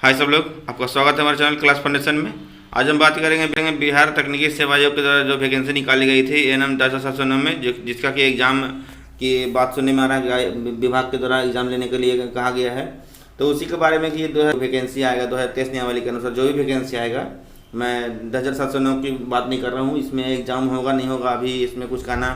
हाय सब लोग, आपका स्वागत है हमारे चैनल क्लास फाउंडेशन में। आज हम बात करेंगे बिहार तकनीकी सेवा आयोग के द्वारा जो वैकेंसी निकाली गई थी एएनएम 10,709 में, जिसका कि एग्ज़ाम की बात सुनने में आ रहा है विभाग के द्वारा एग्ज़ाम लेने के लिए कहा गया है। तो उसी के बारे में कि ये वैकेंसी आएगा 2023 नियमावली के अनुसार जो भी वैकेंसी आएगा, मैं 10,709 की बात नहीं कर रहा हूँ। इसमें एग्ज़ाम होगा नहीं होगा अभी इसमें कुछ कहना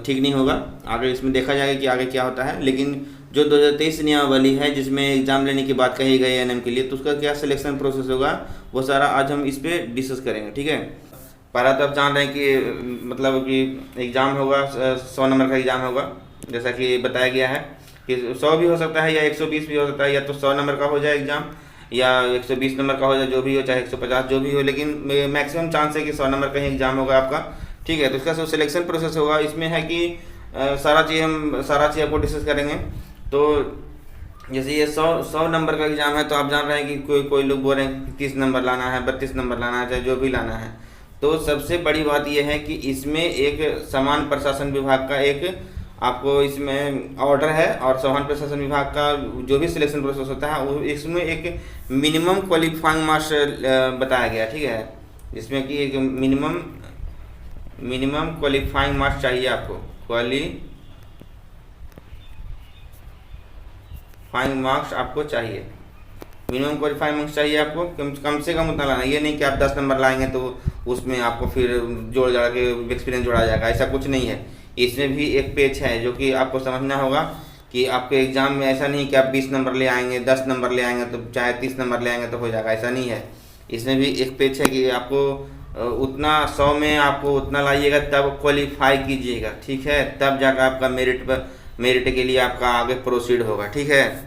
ठीक नहीं होगा, आगे इसमें देखा जाएगा कि आगे क्या होता है। लेकिन जो 2023 नियमावली है जिसमें एग्ज़ाम लेने की बात कही गई है एनएम के लिए, तो उसका क्या सिलेक्शन प्रोसेस होगा वो सारा आज हम इस पर डिस्कस करेंगे। ठीक है, पहला तो आप जान रहे हैं कि मतलब कि एग्ज़ाम होगा 100 नंबर का एग्ज़ाम होगा, जैसा कि बताया गया है कि 100 भी हो सकता है या 120 भी हो सकता है, या तो 100 नंबर का हो जाए एग्ज़ाम या 120 नंबर का हो जाए, जो भी हो, चाहे 150 जो भी हो, लेकिन मैक्सिमम चांस है कि 100 नंबर का ही एग्ज़ाम होगा आपका। ठीक है, तो इसका जो सिलेक्शन प्रोसेस होगा इसमें है कि सारा चीज़ आपको डिस्कस करेंगे। तो जैसे ये 100 नंबर का एग्ज़ाम है, तो आप जान रहे हैं कि कोई लोग बोल रहे हैं कि 30 नंबर लाना है, 32 नंबर लाना है, चाहे जो भी लाना है। तो सबसे बड़ी बात यह है कि इसमें एक समान प्रशासन विभाग का एक आपको इसमें ऑर्डर है, और समान प्रशासन विभाग का जो भी सिलेक्शन प्रोसेस होता है वो इसमें एक मिनिमम क्वालिफाइंग मार्क्स बताया गया। ठीक है, जिसमें कि एक मिनिमम क्वालिफाइंग मार्क्स चाहिए आपको, क्वालिफाइंग मार्क्स आपको चाहिए, मिनिमम क्वालिफाइंग मार्क्स चाहिए आपको, कम से कम उतना लाना। ये नहीं कि आप 10 नंबर लाएंगे तो उसमें आपको फिर जोड़ जाड़ के एक्सपीरियंस जोड़ा जाएगा, ऐसा कुछ नहीं है। इसमें भी एक पेज है जो कि आपको समझना होगा कि आपके एग्ज़ाम में ऐसा नहीं कि आप 20 नंबर ले आएंगे, 10 नंबर ले आएंगे तो चाहे 30 नंबर ले आएंगे तो हो जाएगा, ऐसा नहीं है। इसमें भी एक पेज है कि आपको उतना 100 में आपको उतना लाइएगा तब क्वालिफाई कीजिएगा। ठीक है, तब जाकर आपका मेरिट के लिए आपका आगे प्रोसीड होगा। ठीक है,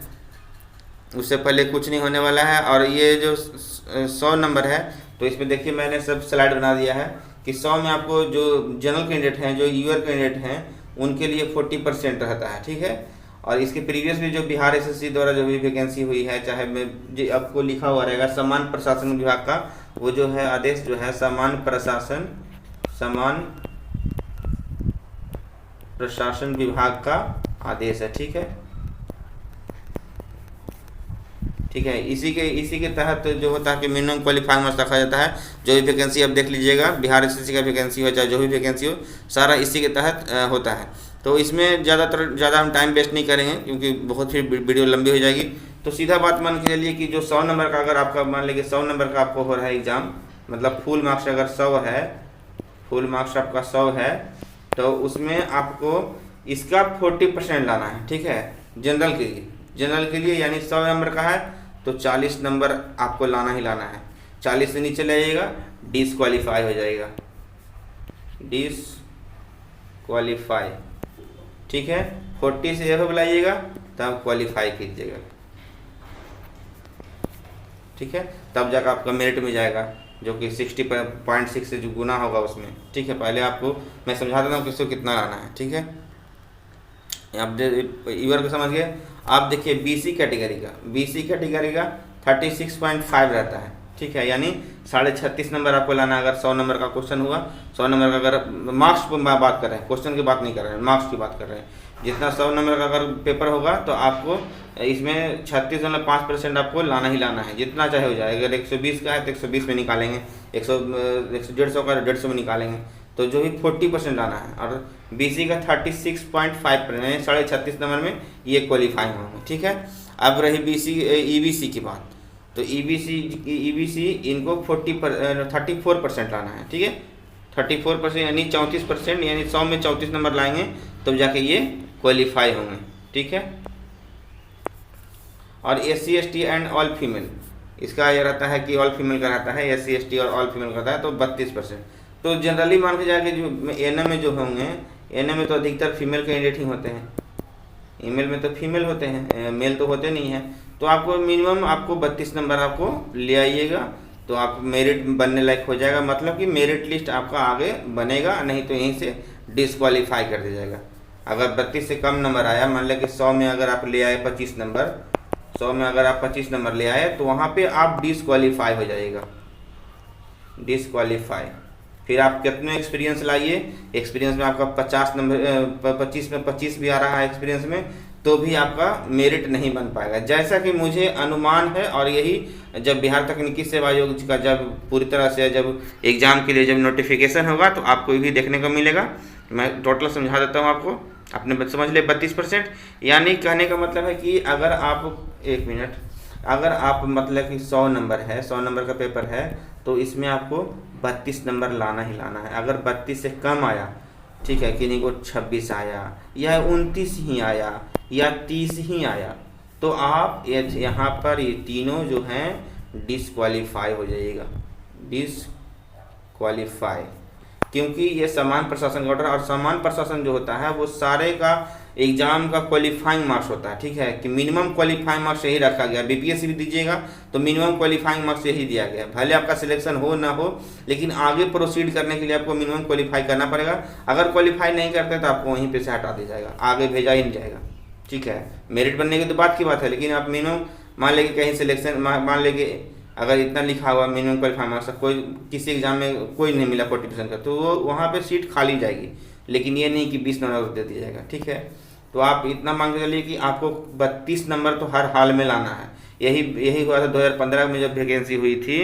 उससे पहले कुछ नहीं होने वाला है। और ये जो 100 नंबर है, तो इसमें देखिए मैंने सब स्लाइड बना दिया है कि 100 में आपको जो जनरल कैंडिडेट हैं, जो यूआर कैंडिडेट हैं, उनके लिए 40% रहता है। ठीक है, और इसके प्रीवियस भी जो बिहार एसएससी द्वारा जो भी वैकेंसी हुई है, चाहे जो आपको लिखा हुआ रहेगा समान प्रशासन विभाग का, वो जो है आदेश जो है समान प्रशासन विभाग का आदेश है। ठीक है, ठीक है, इसी के तहत जो होता है कि मिनिमम क्वालिफाइंग मार्क्स रखा जाता है। जो भी वैकेंसी आप देख लीजिएगा, बिहार एसएससी का वैकेंसी हो चाहे जो भी वैकेंसी हो, सारा इसी के तहत होता है। तो इसमें ज़्यादा हम टाइम वेस्ट नहीं करेंगे क्योंकि बहुत फिर वीडियो लंबी हो जाएगी। तो सीधा बात मान के चलिए कि जो 100 नंबर का अगर आपका मान लीजिए 100 नंबर का आपको हो रहा है एग्ज़ाम, मतलब फुल मार्क्स अगर 100 है, फुल मार्क्स आपका 100 है, तो उसमें आपको इसका 40% लाना है। ठीक है, जनरल के लिए यानी 100 नंबर का है तो 40 नंबर आपको लाना ही लाना है। 40 से नीचे लाइएगा डिसक्वालीफाई हो जाएगा, डिसक्वालीफाई। ठीक है, 40 से यह बुलाइएगा तब क्वालिफाई कीजिएगा। ठीक है, तब जाकर आपका मेरिट में जाएगा, जो कि 60.6 से जो गुना होगा उसमें। ठीक है, पहले आपको मैं समझा देता हूँ किसको कितना लाना है। ठीक है, आप ईवर को समझ गए। आप देखिए बीसी कैटेगरी का 36.5 रहता है। ठीक है, यानी 36.5 नंबर आपको लाना है। अगर 100 नंबर का क्वेश्चन हुआ, 100 नंबर का अगर मार्क्स की बात कर रहे हैं, क्वेश्चन की बात नहीं कर रहे हैं, मार्क्स की बात कर रहे हैं, जितना 100 नंबर का अगर पेपर होगा तो आपको इसमें 36.5% आपको लाना ही लाना है, जितना चाहे हो जाए। अगर 120 का है तो 120 में निकालेंगे, 150 का 150 में निकालेंगे, तो जो भी 40% लाना है। और बीसी का 36.5% यानी 36.5 नंबर में ये क्वालिफाइंग होंगे। ठीक है, अब रही ईबीसी की बात, तो ईबीसी इनको 34% लाना है। ठीक है, 34% यानी 34%, यानी 100 में 34 नंबर लाएंगे तब जाके ये क्वालिफाई होंगे। ठीक है, और SC ST and all female, इसका ये रहता है कि ऑल फीमेल का रहता है, SC ST और ऑल फीमेल का रहता है, तो 32%। तो जनरली मान के जाके जो एनएम में जो होंगे, एनएम में तो अधिकतर फीमेल कैंडिडेट ही होते हैं, ईमेल में तो फीमेल होते हैं, मेल तो होते नहीं हैं। तो आपको मिनिमम आपको 32 नंबर आपको ले आइएगा, तो आप मेरिट बनने लायक हो जाएगा, मतलब कि मेरिट लिस्ट आपका आगे बनेगा, नहीं तो यहीं से डिसक्वालीफाई कर दिया जाएगा। अगर 32 से कम नंबर आया, मान लें कि 100 में अगर आप ले आए 25 नंबर, 100 में अगर आप 25 नंबर ले आए तो वहाँ पे आप डिसक्वालीफाई हो जाएगा, डिसक्वालीफाई। फिर आप कितने एक्सपीरियंस लाइए, एक्सपीरियंस में आपका 50 नंबर 25 में 25 भी आ रहा है एक्सपीरियंस में, तो भी आपका मेरिट नहीं बन पाएगा, जैसा कि मुझे अनुमान है। और यही जब बिहार तकनीकी सेवा आयोग का जब पूरी तरह से जब एग्ज़ाम के लिए जब नोटिफिकेशन होगा तो आपको भी देखने को मिलेगा। मैं टोटल समझा देता हूँ आपको, आपने समझ ले 32%। यानी कहने का मतलब है कि अगर आप 1 मिनट, अगर आप मतलब कि 100 नंबर है, 100 नंबर का पेपर है, तो इसमें आपको 32 नंबर लाना ही लाना है। अगर 32 से कम आया, ठीक है, किन्हीं को 26 आया या 29 ही आया या 30 ही आया, तो आप यहाँ पर ये तीनों जो हैं डिसक्वालीफाई हो जाइएगा, डिसक्वालीफाई। क्योंकि ये सामान्य प्रशासन का ऑर्डर, और सामान्य प्रशासन जो होता है वो सारे का एग्जाम का क्वालिफाइंग मार्क्स होता है, ठीक है, कि मिनिमम क्वालिफाइंग मार्क्स यही रखा गया। बीपीएससी भी दीजिएगा तो मिनिमम क्वालिफाइंग मार्क्स यही दिया गया, भले आपका सिलेक्शन हो ना हो, लेकिन आगे प्रोसीड करने के लिए आपको मिनिमम क्वालिफाई करना पड़ेगा। अगर क्वालिफाई नहीं करते तो आपको वहीं पे से हटा दिया जाएगा, आगे भेजा ही नहीं जाएगा, ठीक है। मेरिट बनने की तो बात की बात है, लेकिन आप मिनिमम मान लेंगे कहीं सिलेक्शन, मान लेंगे अगर इतना लिखा हुआ मिनिमम क्वालिफाइंग मार्क्स, कोई किसी एग्जाम में कोई नहीं मिला 40% का, तो वो वहाँ पे सीट खाली जाएगी। लेकिन ये नहीं कि 20 नंबर दे दिया जाएगा, ठीक है। तो आप इतना मान के चलिए कि आपको 32 नंबर तो हर हाल में लाना है। यही हुआ था 2015 में जब वैकेंसी हुई थी,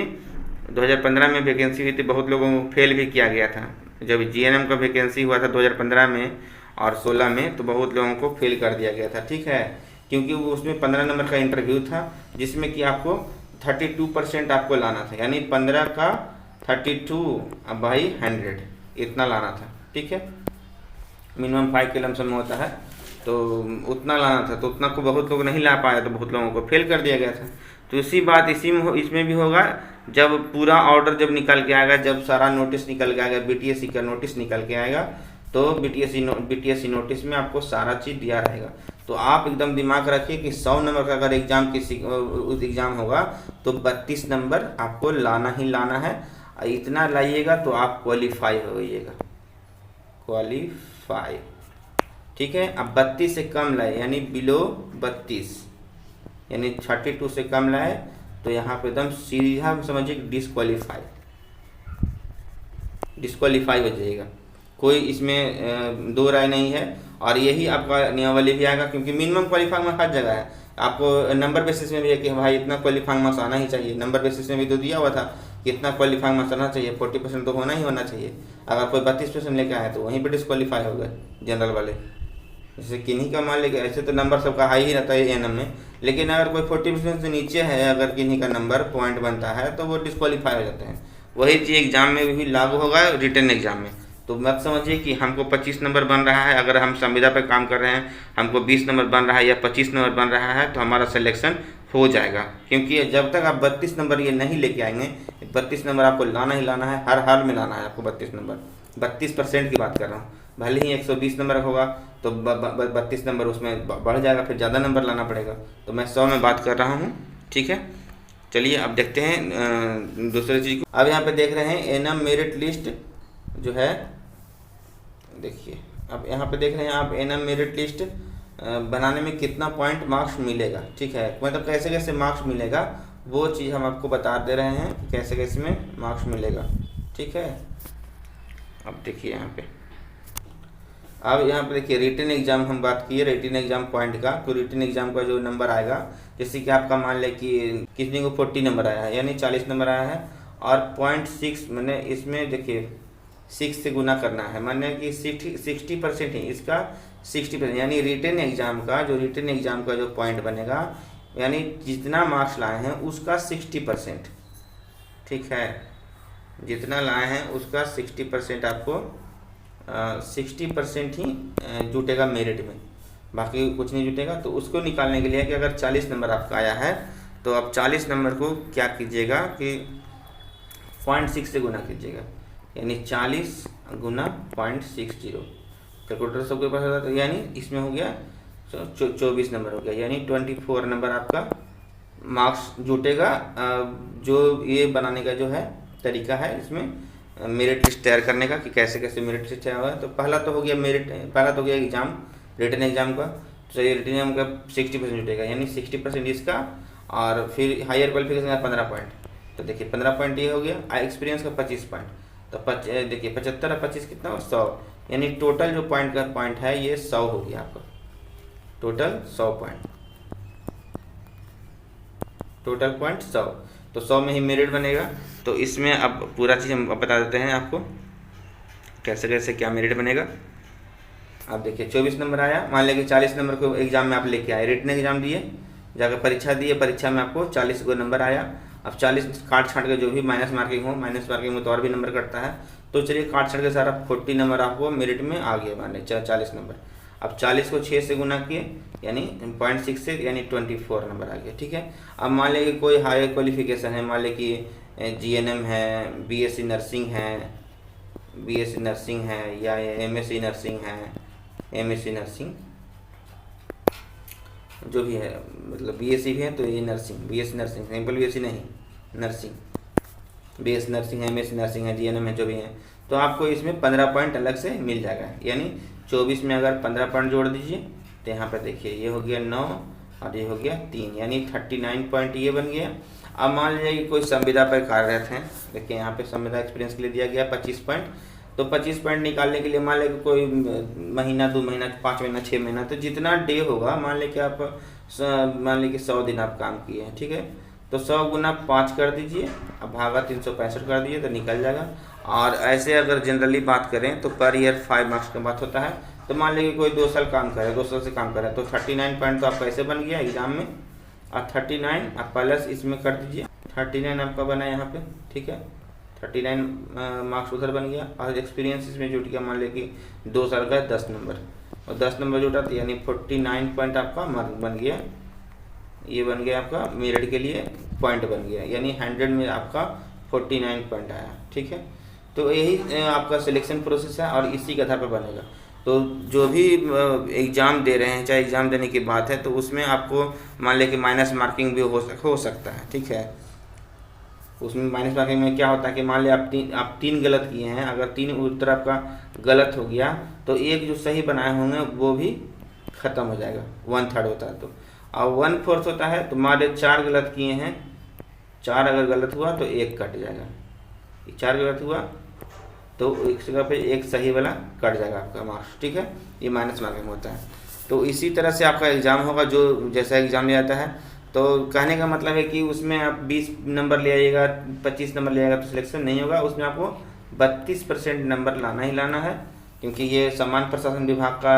2015 में वैकेंसी हुई थी, बहुत लोगों को फेल भी किया गया था। जब जीएनएम का वैकेंसी हुआ था 2015 में और 16 में, तो बहुत लोगों को फेल कर दिया गया था, ठीक है, क्योंकि वो उसमें 15 नंबर का इंटरव्यू था, जिसमें कि आपको 32% आपको लाना था, यानी 15 का 32/100 इतना लाना था, ठीक है। मिनिमम 5 के लमसम में होता है, तो उतना लाना था, तो उतना को बहुत लोग नहीं ला पाया, तो बहुत लोगों को फेल कर दिया गया था। तो इसी बात इसमें भी होगा, जब पूरा ऑर्डर जब निकल के आएगा, जब सारा नोटिस निकल के आएगा, बीटीएससी का नोटिस निकल के आएगा, तो बीटीएससी नोटिस में आपको सारा चीज़ दिया रहेगा। तो आप एकदम दिमाग रखिए कि 100 नंबर का अगर एग्जाम उस एग्ज़ाम होगा तो 32 नंबर आपको लाना ही लाना है। इतना लाइएगा तो आप क्वालिफाई होइएगा, क्वालिफाई, ठीक है। अब 32 से कम लाए, यानी बिलो 32, यानी 32 से कम लाए, तो यहाँ पे एकदम सीधा समझिए डिस्क्वालीफाई हो जाएगा। कोई इसमें दो राय नहीं है। और यही आपका नियमावली भी आएगा, क्योंकि मिनिमम क्वालिफाइंग मार्क्स हर जगह है। आपको नंबर बेसिस में भी है कि भाई इतना क्वालिफाइंग मार्क्स आना ही चाहिए, नंबर बेसिस में भी तो दिया हुआ था कि इतना क्वालिफाइंग मार्क्स आना चाहिए, 40% तो होना ही होना चाहिए। अगर कोई 32% लेके आए तो वहीं पर डिस्क्वालीफाई हो गए जनरल वाले। जैसे किन्हीं का मान लेके, ऐसे तो नंबर सबका हाई ही रहता है एएनएम में, लेकिन अगर कोई 40% से नीचे है, अगर किन्हीं का नंबर पॉइंट बनता है तो वो डिस्क्वालीफाई हो जाते हैं। वही चीज़ एग्जाम में भी लागू होगा, रिटन एग्जाम में। तो मत समझिए कि हमको 25 नंबर बन रहा है, अगर हम संविदा पर काम कर रहे हैं, हमको 20 नंबर बन रहा है या 25 नंबर बन रहा है तो हमारा सिलेक्शन हो जाएगा। क्योंकि जब तक आप 32 नंबर ये नहीं लेके आएंगे, 32 नंबर आपको लाना ही लाना है, हर हाल में लाना है आपको 32 नंबर। 32% की बात कर रहा हूँ, भले ही 120 नंबर होगा तो 32 नंबर उसमें बढ़ जाएगा, फिर ज़्यादा नंबर लाना पड़ेगा। तो मैं 100 में बात कर रहा हूँ, ठीक है। चलिए अब देखते हैं दूसरी चीज़ को। अब यहाँ पे देख रहे हैं एनएम मेरिट लिस्ट जो है, देखिए अब यहाँ पे देख रहे हैं आप एनएम मेरिट लिस्ट बनाने में कितना पॉइंट मार्क्स मिलेगा, ठीक है, मतलब कैसे कैसे मार्क्स मिलेगा वो चीज़ हम आपको बता दे रहे हैं कि कैसे कैसे में मार्क्स मिलेगा, ठीक है। अब देखिए यहाँ पे, अब यहाँ पे देखिए रिटन एग्जाम हम बात किए, रिटन एग्जाम पॉइंट का। तो रिटन एग्जाम का जो नंबर आएगा, जैसे कि आपका मान लें कि किसी को 40 नंबर आया है, यानी 40 नंबर आया है, और 0.6 मैंने इसमें देखिए 6 से गुना करना है, माने कि 60% ही इसका 60%, यानी रिटन एग्जाम का जो पॉइंट बनेगा, यानी जितना मार्क्स लाए हैं उसका 60%, ठीक है, जितना लाए हैं उसका 60% आपको 60% ही जुटेगा मेरिट में, बाकी कुछ नहीं जुटेगा। तो उसको निकालने के लिए कि अगर 40 नंबर आपका आया है तो आप 40 नंबर को क्या कीजिएगा कि 0.6 से गुना कीजिएगा, यानी 40 गुना 0.60, कैलकुलेटर सबके पास होता है, यानी इसमें हो गया 24 नंबर हो गया, यानी 24 नंबर आपका मार्क्स जुटेगा। जो ये बनाने का जो है तरीका है इसमें मेरिट लिस्ट तैयार करने का, कि कैसे कैसे मेरिट लिस्ट तैयार हुआ है। तो पहला तो हो गया एग्जाम, रिटन एग्जाम का। तो ये रिटन एग्जाम का 60% जुटेगा, यानी 60% इसका, और फिर हायर क्वालिफिकेशन का 15 पॉइंट। तो देखिए 15 पॉइंट ये हो गया, एक्सपीरियंस का 25 पॉइंट। तो देखिए 75 और 25 कितना, 100, यानी टोटल जो पॉइंट है ये 100 हो गया आपका, टोटल 100 पॉइंट, टोटल पॉइंट 100, तो 100 में ही मेरिट बनेगा। तो इसमें अब पूरा चीज़ हम बता देते हैं आपको कैसे कैसे क्या मेरिट बनेगा। आप देखिए 24 नंबर आया, मान लीजिए 40 नंबर को एग्जाम में आप लेके आए, रिटन एग्जाम दिए, जाकर परीक्षा दिए, परीक्षा में आपको 40 को नंबर आया। अब 40 काट छाट के जो भी माइनस मार्किंग हो, माइनस मार्किंग में तो और भी नंबर कटता है, तो चलिए काट छाट के सारा 40 नंबर आपको मेरिट में आ गया, मान लीजिए 40 नंबर। अब 40 को 6 से गुना किए यानी 0.6 से, यानी 24 नंबर आ गया, ठीक है। अब मान लीजिए कोई हायर क्वालिफिकेशन है, मान लीजिए कि GNM है, BSc नर्सिंग है, BSc नर्सिंग है, या MSc नर्सिंग है, MSc नर्सिंग जो भी है, मतलब BSc भी है तो ये nursing, BSc nursing, simple BSc नहीं, नर्सिंग, BSc नर्सिंग है, MSc नर्सिंग है, GNM है, जो भी है, तो आपको इसमें 15 पॉइंट अलग से मिल जाएगा। यानी 24 में अगर 15 पॉइंट जोड़ दीजिए तो यहाँ पर देखिए ये हो गया 9 और ये हो गया 3, यानी 39 पॉइंट ये बन गया। अब मान लीजिए कि कोई संविदा पर कार्यरत हैं, देखिए यहाँ पे संविदा एक्सपीरियंस के लिए दिया गया 25 पॉइंट, तो 25 पॉइंट निकालने के लिए मान लें कि कोई महीना, 2 महीना, 5 महीना, 6 महीना, तो जितना डे होगा, मान लें कि आप मान लें कि 100 दिन आप काम किए हैं, ठीक है, तो 100 गुना 5 कर दीजिए, अब भागा 365 कर दीजिए तो निकल जाएगा। और ऐसे अगर जनरली बात करें तो पर ईयर 5 मार्क्स का बात होता है, तो मान लीजिए कोई 2 साल काम करे, 2 साल से काम करे, तो 39 पॉइंट तो आपका ऐसे बन गया एग्जाम में, और 39 आप प्लस इसमें कर दीजिए, 39 आपका बना यहाँ पे, ठीक है, 39 मार्क्स उधर बन गया, और एक्सपीरियंस इसमें जुट गया, मान लीजिए कि 2 साल का 10 नंबर, और 10 नंबर जुटा तो यानी 49 पॉइंट आपका मार्क बन गया, ये बन गया आपका मेरिट के लिए पॉइंट बन गया, यानी 100 में आपका 49 पॉइंट आया, ठीक है। तो यही आपका सिलेक्शन प्रोसेस है और इसी के आधार पर बनेगा। तो जो भी एग्ज़ाम दे रहे हैं, चाहे एग्ज़ाम देने की बात है, तो उसमें आपको मान लें कि माइनस मार्किंग भी हो सकता है, ठीक है। उसमें माइनस मार्किंग में क्या होता है कि मान लें आप तीन गलत किए हैं, अगर 3 उत्तर आपका गलत हो गया तो एक जो सही बनाए होंगे वो भी ख़त्म हो जाएगा, 1/3 होता है तो, और 1/4 होता है, तो मान लें 4 गलत किए हैं, 4 अगर गलत हुआ तो 1 कट जाएगा, 4 गलत हुआ तो एक जगह पे एक सही वाला कट जाएगा आपका मार्क्स, ठीक है, ये माइनस मार्किंग होता है। तो इसी तरह से आपका एग्ज़ाम होगा, जो जैसा एग्ज़ाम लिया जाता है, तो कहने का मतलब है कि उसमें आप 20 नंबर ले आइएगा, 25 नंबर ले आइएगा तो सिलेक्शन नहीं होगा, उसमें आपको 32% नंबर लाना ही लाना है, क्योंकि ये सामान्य प्रशासन विभाग का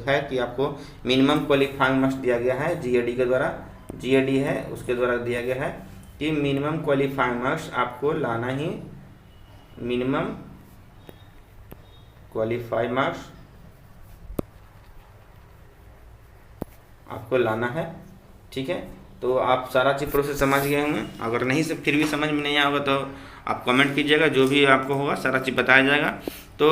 है कि आपको मिनिमम क्वालिफाइंग मार्क्स दिया गया है GAD के द्वारा, GAD है उसके द्वारा दिया गया है कि मिनिमम क्वालिफाइंग मार्क्स आपको लाना ही, मिनिमम क्वालिफाइड मार्क्स आपको लाना है, ठीक है। तो आप सारा चीज़ प्रोसेस समझ गए होंगे, अगर नहीं से फिर भी समझ में नहीं आएगा तो आप कमेंट कीजिएगा, जो भी आपको होगा सारा चीज़ बताया जाएगा। तो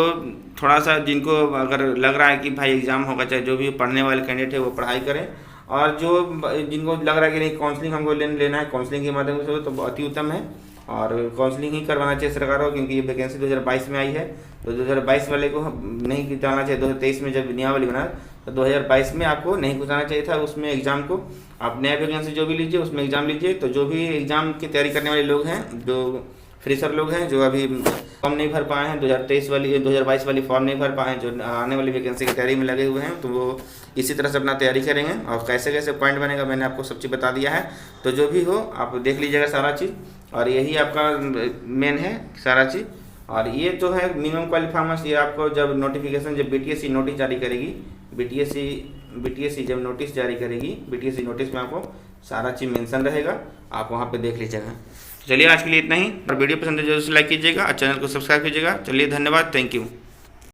थोड़ा सा जिनको अगर लग रहा है कि भाई एग्ज़ाम होगा, चाहे जो भी पढ़ने वाले कैंडिडेट है वो पढ़ाई करें, और जो जिनको लग रहा है कि नहीं काउंसलिंग हमको लेना है, काउंसलिंग के माध्यम से तो बहुत ही उत्तम है, और काउंसलिंग ही करवाना चाहिए सरकार को, क्योंकि ये वैकेंसी 2022 में आई है, तो 2022 वाले को नहीं घुसाना चाहिए। 2023 में जब नियमावली बना तो 2022 में आपको नहीं घुसाना चाहिए था उसमें एग्ज़ाम को। आप नया वैकेंसी जो भी लीजिए उसमें एग्ज़ाम लीजिए। तो जो भी एग्ज़ाम की तैयारी करने वाले लोग हैं, जो फ्रेशर लोग हैं, जो अभी फॉर्म नहीं भर पाए हैं, 2022 वाली फॉर्म नहीं भर पाए हैं, जो आने वाली वैकेंसी की तैयारी में लगे हुए हैं, तो वो इसी तरह से अपना तैयारी करेंगे। और कैसे कैसे पॉइंट बनेगा मैंने आपको सब चीज़ बता दिया है। तो जो भी हो आप देख लीजिएगा सारा चीज़, और यही आपका मेन है सारा चीज़। और ये जो है मिनिमम क्वालिफाइंग मार्क्स, ये आपको जब नोटिफिकेशन, जब BTSC नोटिस जारी करेगी, BTSC जब नोटिस जारी करेगी, BTSC नोटिस में आपको सारा चीज़ मेंशन रहेगा, आप वहाँ पे देख लीजिएगा। चलिए आज के लिए इतना ही, और वीडियो पसंद है जरूर से लाइक कीजिएगा और चैनल को सब्सक्राइब कीजिएगा। चलिए धन्यवाद, थैंक यू।